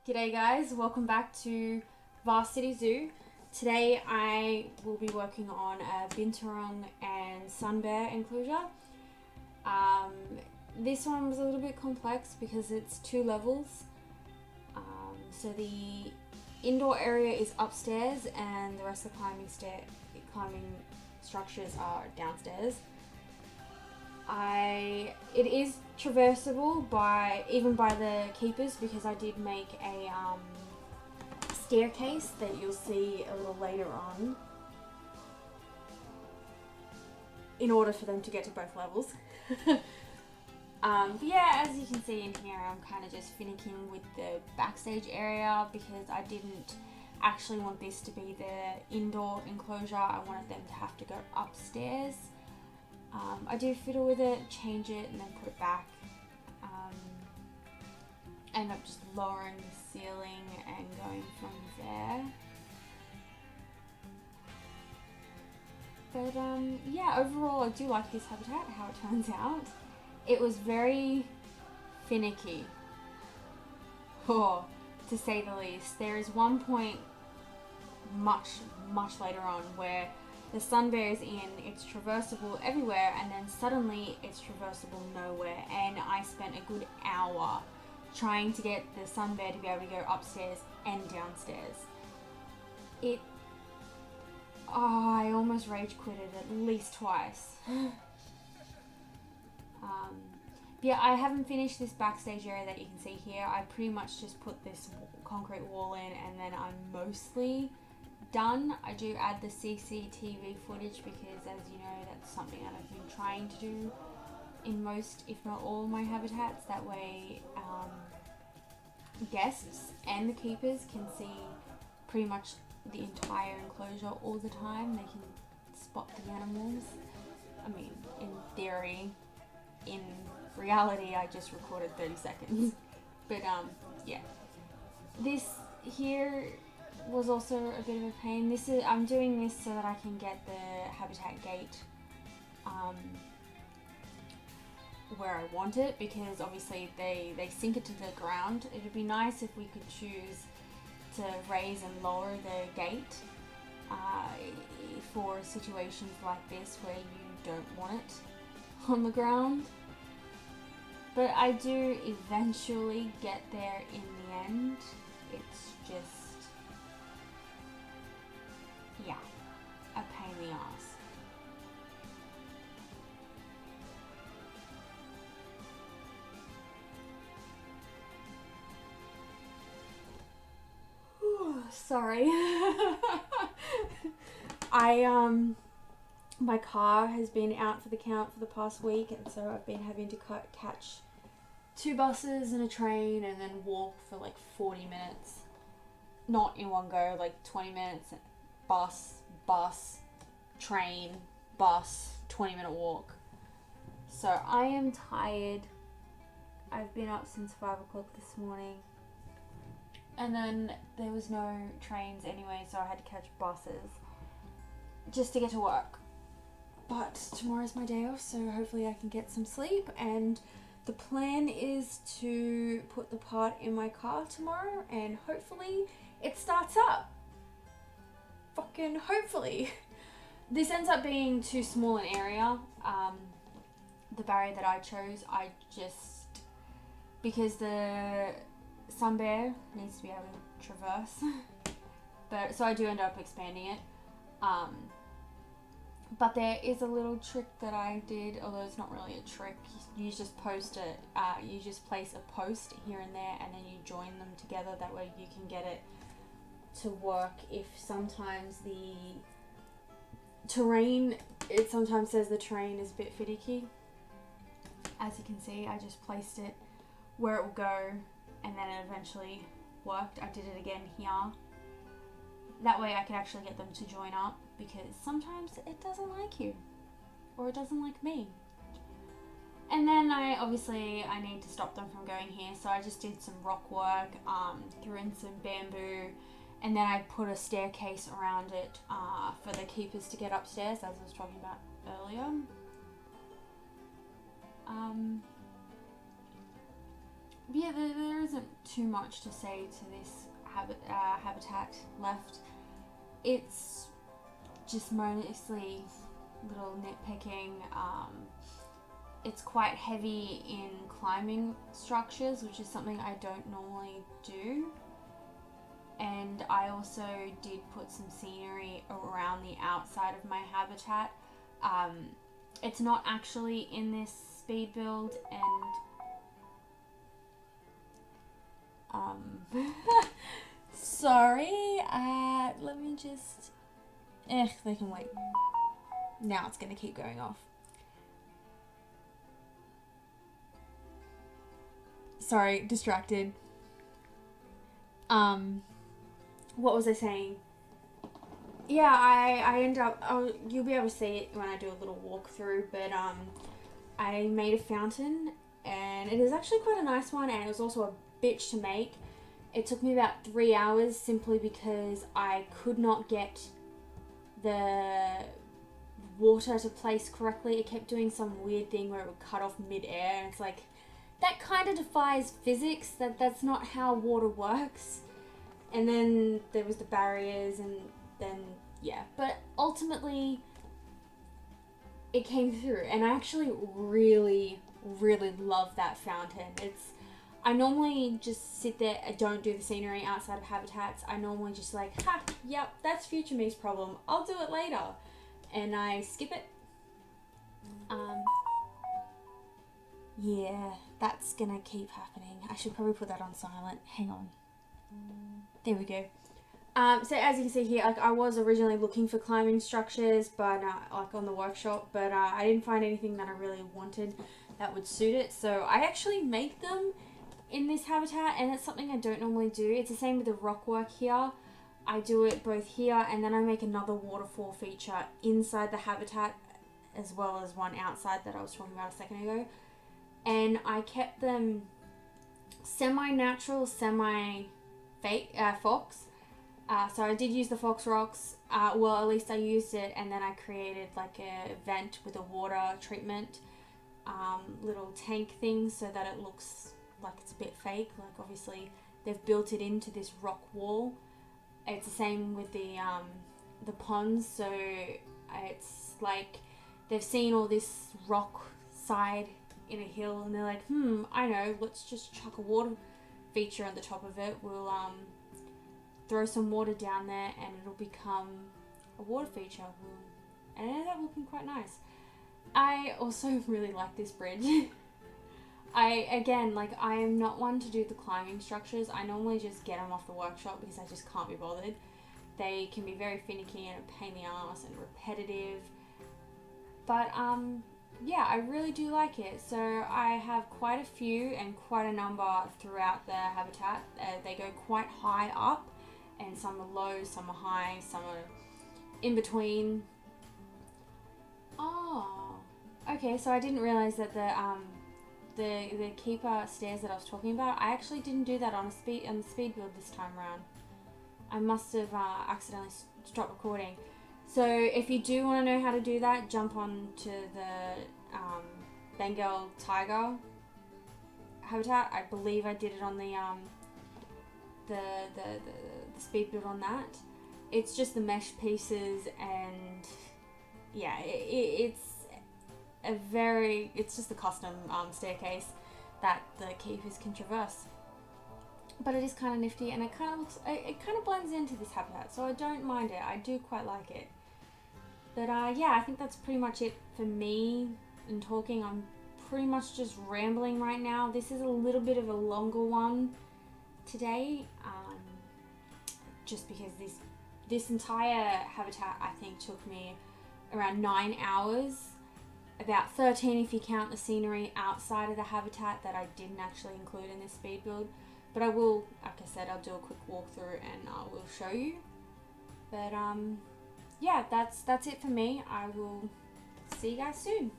G'day guys, welcome back to Vaas City Zoo. Today I will be working on a Binturong and sun bear enclosure. This one was a little bit complex because it's 2 levels. So the indoor area is upstairs and the rest of the climbing structures are downstairs. It is traversable even by the keepers because I did make a staircase that you'll see a little later on in order for them to get to both levels. But yeah, as you can see in here, I'm kind of just finicking with the backstage area because I didn't actually want this to be the indoor enclosure. I wanted them to have to go upstairs. I do fiddle with it, change it, and then put it back. End up just lowering the ceiling and going from there. But yeah, overall I do like this habitat, how it turns out. It was very finicky, to say the least. There is one point much later on where the sun bear is in, it's traversable everywhere, and then suddenly it's traversable nowhere, and I spent a good hour trying to get the sun bear to be able to go upstairs and downstairs. I almost rage quitted at least twice. Yeah, I haven't finished this backstage area that you can see here. I pretty much just put this concrete wall in and then I'm mostly done. I do add the CCTV footage because, as you know, that's something that I've been trying to do in most, if not all, of my habitats. That way guests and the keepers can see pretty much the entire enclosure all the time. They can spot the animals. I mean, in theory. In reality, I just recorded 30 seconds. But yeah. This here was also a bit of a pain. I'm doing this so that I can get the habitat gate where I want it, because obviously they sink it to the ground. It would be nice if we could choose to raise and lower the gate for situations like this where you don't want it on the ground. But I do eventually get there in the end. It's just, yeah, a pain in the ass. Sorry. My car has been out for the count for the past week, and so I've been having to catch 2 buses and a train and then walk for like 40 minutes. Not in one go, like 20 minutes, bus, train, bus, 20-minute walk. So I am tired. I've been up since 5 o'clock this morning. And then there was no trains anyway, so I had to catch buses just to get to work. But tomorrow's my day off, so hopefully I can get some sleep, and the plan is to put the part in my car tomorrow and hopefully it starts up. Fucking hopefully. This ends up being too small an area. The barrier that I chose, because the sun bear needs to be able to traverse. So I do end up expanding it. But there is a little trick that I did, although it's not really a trick. You just place a post here and there, and then you join them together. That way you can get it to work. If sometimes the terrain, it sometimes says the terrain is a bit finicky. As you can see, I just placed it where it will go, and then it eventually worked. I did it again here. That way I can actually get them to join up, because sometimes it doesn't like you, or it doesn't like me. And then I need to stop them from going here, so I just did some rock work, threw in some bamboo, and then I put a staircase around it for the keepers to get upstairs, as I was talking about earlier. yeah, there isn't too much to say to this habitat left. It's just mostly little nitpicking. It's quite heavy in climbing structures, which is something I don't normally do. And I also did put some scenery around the outside of my habitat. It's not actually in this speed build, and sorry, let me just, they can wait. Now it's gonna keep going off. Sorry, distracted. What was I saying? Yeah, I end up, you'll be able to see it when I do a little walkthrough, but I made a fountain, and it is actually quite a nice one, and it was also a bitch to make. It took me about 3 hours simply because I could not get the water to place correctly. It kept doing some weird thing where it would cut off mid-air, and it's like, that kind of defies physics. That's not how water works. And then there was the barriers, and then, yeah. But ultimately, it came through, and I actually really, really love that fountain. I normally just sit there, I don't do the scenery outside of habitats. I normally just like, yep, that's future me's problem. I'll do it later. And I skip it. Yeah, that's gonna keep happening. I should probably put that on silent. Hang on. There we go. So as you can see here, like, I was originally looking for climbing structures, but like on the workshop, but I didn't find anything that I really wanted that would suit it. So I actually make them in this habitat, and it's something I don't normally do. It's the same with the rock work here. I do it both here, and then I make another waterfall feature inside the habitat, as well as one outside that I was talking about a second ago. And I kept them semi-natural, semi-fake, fox. So I did use the fox rocks. Well, at least I used it, and then I created like a vent with a water treatment little tank thing so that it looks like it's a bit fake. Like, obviously they've built it into this rock wall. It's the same with the ponds. So it's like they've seen all this rock side in a hill, and they're like, I know, let's just chuck a water feature on the top of it. We'll throw some water down there, and it'll become a water feature. And it ended up looking quite nice. I also really like this bridge. I am not one to do the climbing structures. I normally just get them off the workshop because I just can't be bothered. They can be very finicky and a pain in the ass and repetitive. But yeah, I really do like it. So I have quite a few and quite a number throughout the habitat. They go quite high up, and some are low, some are high, some are in between. Oh, okay. So I didn't realize that the keeper stairs that I was talking about, I actually didn't do that on the speed build this time around. I must have accidentally stopped recording. So if you do want to know how to do that, jump on to the Bengal tiger habitat. I believe I did it on the speed build on that. It's just the mesh pieces, and yeah, it's just a custom staircase that the keepers can traverse. But it is kind of nifty, and it kind of blends into this habitat, so I don't mind it. I do quite like it. But yeah, I think that's pretty much it for me in talking. I'm pretty much just rambling right now. This is a little bit of a longer one today, just because this entire habitat, I think, took me around 9 hours. About 13 if you count the scenery outside of the habitat that I didn't actually include in this speed build. But I will, like I said, I'll do a quick walkthrough and I will show you. But yeah, that's it for me. I will see you guys soon.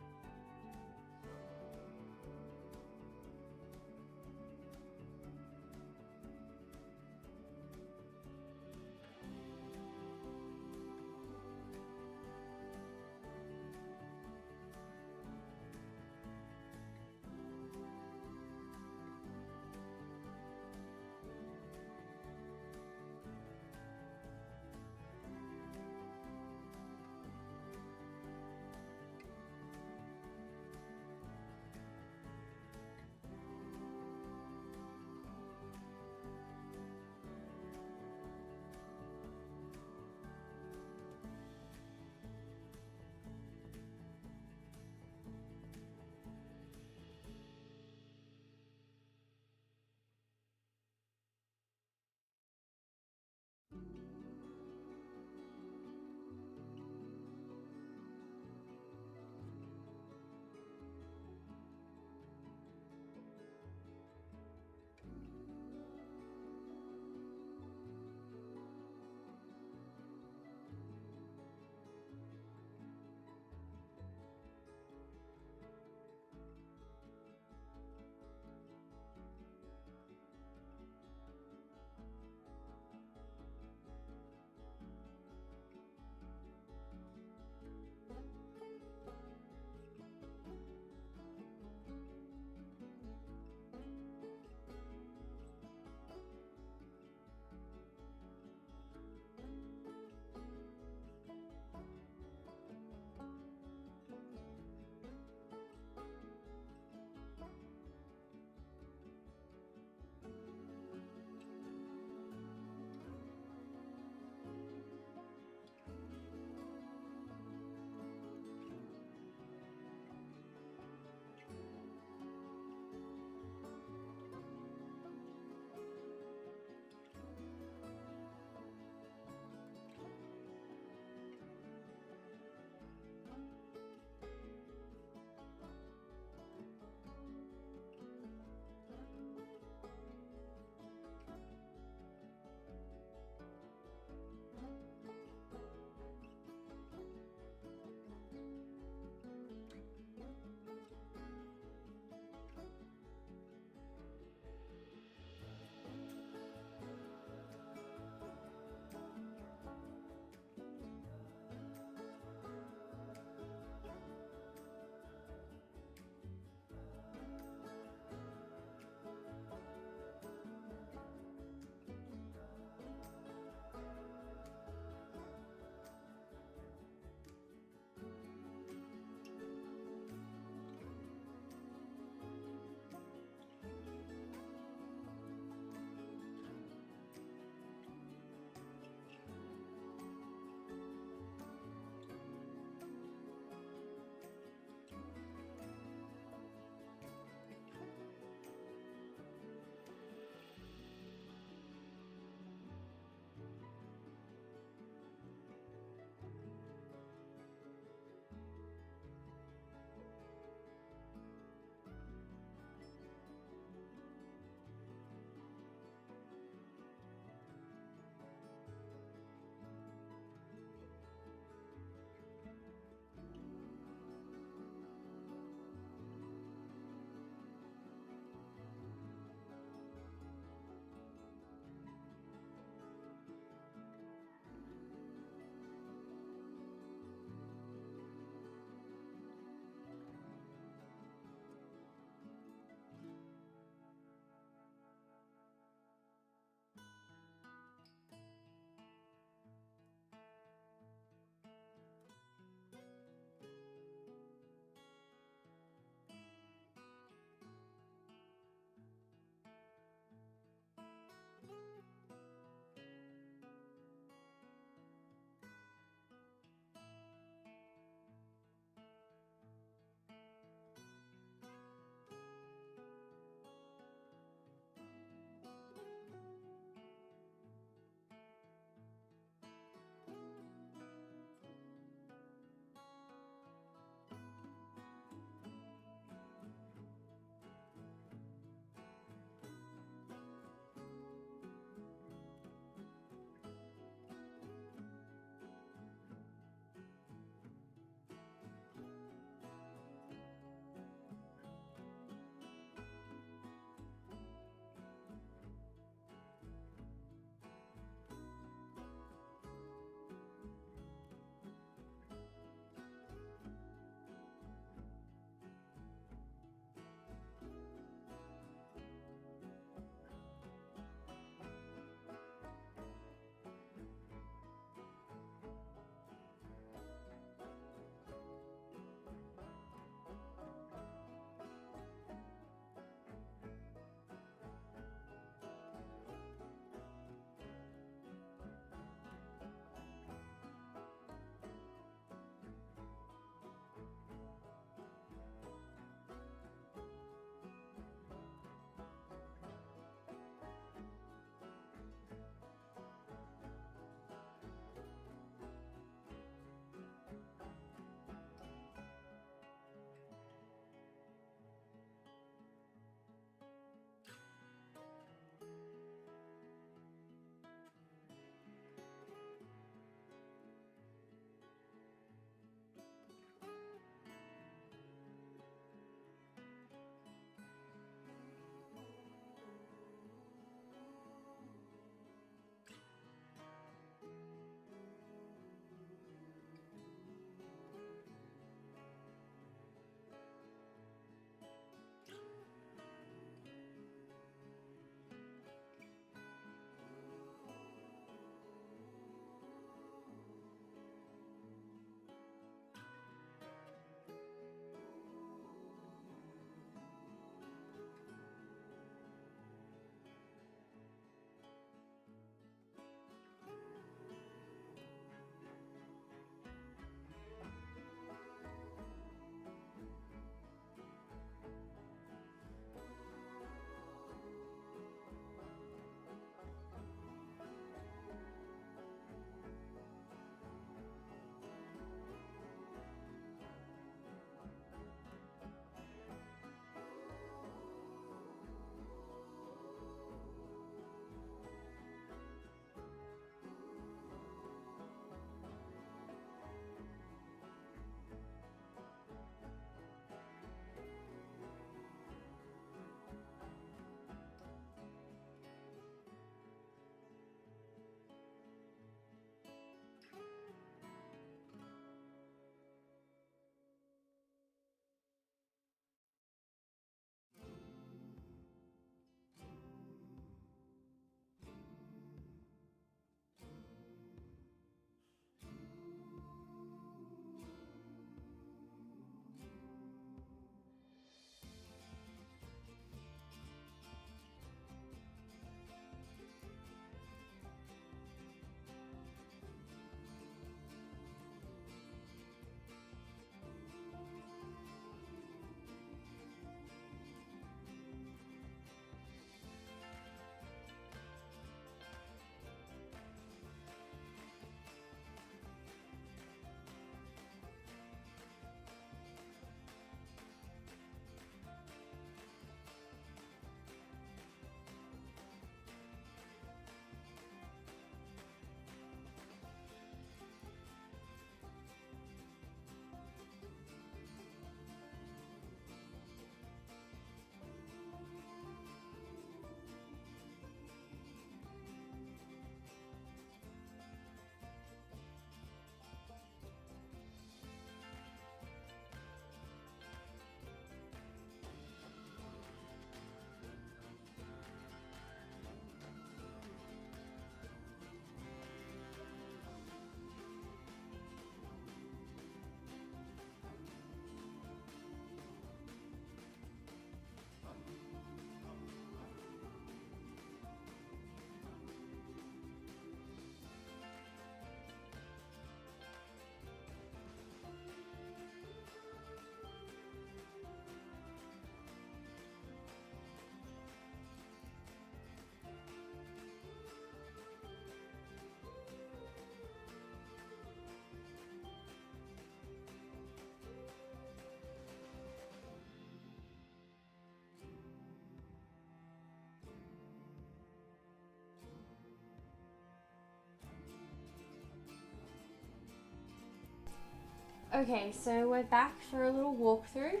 Okay, so we're back for a little walkthrough.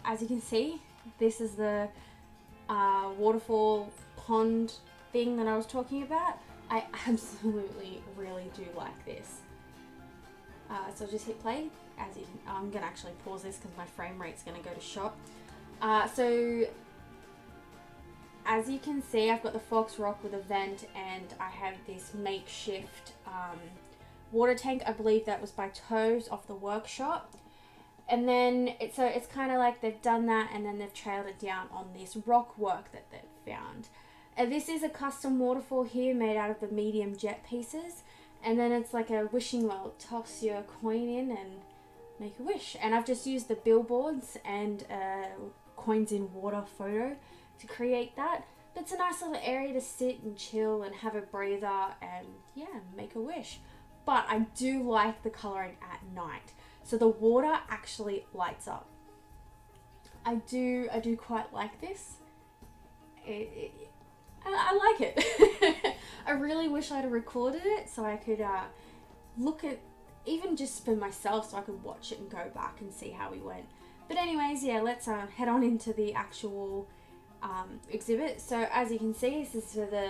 As you can see, this is the Waterfall Pond thing that I was talking about. I absolutely really do like this. So just hit play. I'm gonna actually pause this because my frame rate's gonna go to shot. So as you can see, I've got the Fox Rock with a vent, and I have this makeshift water tank. I believe that was by Toes off the workshop. And then it's kind of like they've done that, and then they've trailed it down on this rock work that they've found. And this is a custom waterfall here made out of the medium jet pieces. And then it's like a wishing well. Toss your coin in and make a wish. And I've just used the billboards and coins in water photo to create that. But it's a nice little area to sit and chill and have a breather and yeah, make a wish. But I do like the colouring at night. So the water actually lights up. I do quite like this. I like it. I really wish I'd have recorded it so I could look at, even just for myself, so I could watch it and go back and see how we went. But anyways, yeah, let's head on into the actual exhibit. So as you can see, this is for the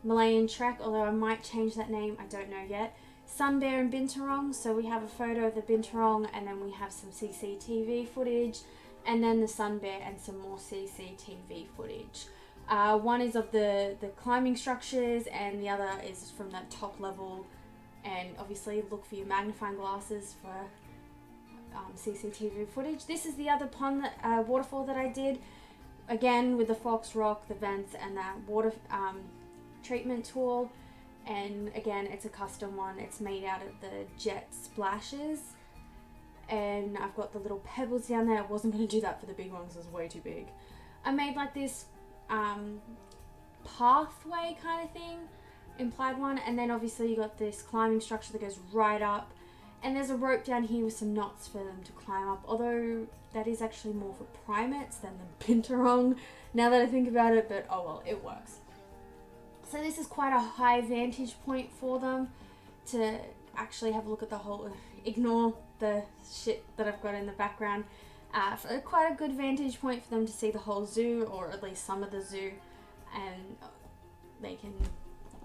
Malayan Trek, although I might change that name, I don't know yet. Sun Bear and Binturong, so we have a photo of the Binturong, and then we have some CCTV footage, and then the Sun Bear and some more CCTV footage. One is of the climbing structures, and the other is from that top level. And obviously look for your magnifying glasses for CCTV footage. This is the other pond waterfall that I did, again with the Fox Rock, the vents, and that water treatment tool. And again, it's a custom one. It's made out of the jet splashes, and I've got the little pebbles down there. I wasn't going to do that for the big ones, it was way too big. I made like this pathway kind of thing, implied one, and then obviously you got this climbing structure that goes right up, and there's a rope down here with some knots for them to climb up, although that is actually more for primates than the Binturong now that I think about it, but oh well, it works. So this is quite a high vantage point for them to actually have a look at the whole, ignore the shit that I've got in the background. For quite a good vantage point for them to see the whole zoo, or at least some of the zoo, and they can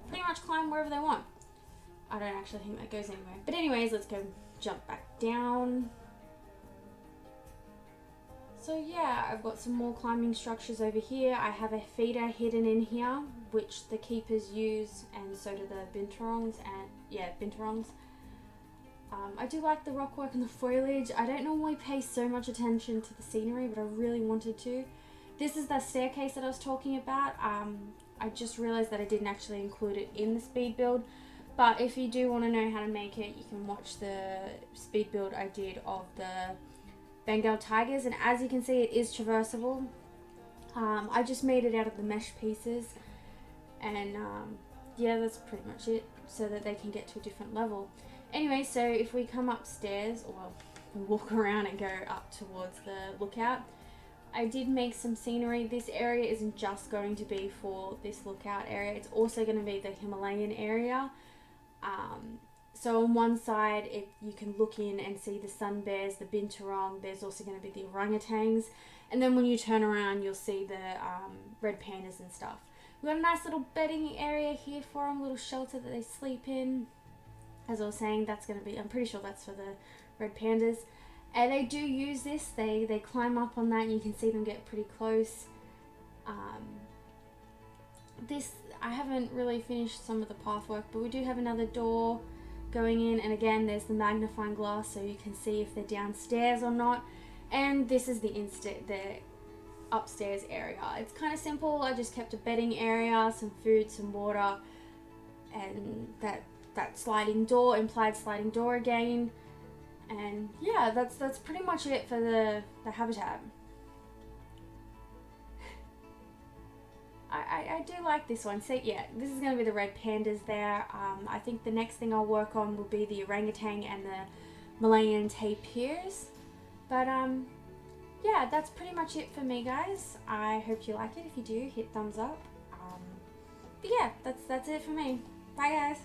pretty much climb wherever they want. I don't actually think that goes anywhere. But anyways, let's go jump back down. So yeah, I've got some more climbing structures over here. I have a feeder hidden in here, which the keepers use, and so do the Binturongs, and yeah, Binturongs. I do like the rock work and the foliage. I don't normally pay so much attention to the scenery, but I really wanted to. This is the staircase that I was talking about. I just realized that I didn't actually include it in the speed build, but if you do want to know how to make it, you can watch the speed build I did of the Bengal tigers, and as you can see, it is traversable. I just made it out of the mesh pieces, and yeah, that's pretty much it, so that they can get to a different level. Anyway, so if we come upstairs, or we walk around and go up towards the lookout, I did make some scenery. This area isn't just going to be for this lookout area, it's also going to be the Himalayan area. So on one side, you can look in and see the sun bears, the Binturong. There's also going to be the orangutans, and then when you turn around, you'll see the red pandas and stuff. We've got a nice little bedding area here for them, little shelter that they sleep in. As I was saying, that's going to be, I'm pretty sure that's for the red pandas. And they do use this, they climb up on that, and you can see them get pretty close. I haven't really finished some of the pathwork, but we do have another door going in, and again, there's the magnifying glass, so you can see if they're downstairs or not. And this is the upstairs area. It's kind of simple. I just kept a bedding area, some food, some water, and that sliding door, implied sliding door again. And yeah, that's pretty much it for the habitat. I do like this one. So yeah, this is going to be the red pandas there. I think the next thing I'll work on will be the orangutan and the Malayan tapirs. But yeah, that's pretty much it for me, guys. I hope you like it. If you do, hit thumbs up. But yeah, that's it for me. Bye, guys.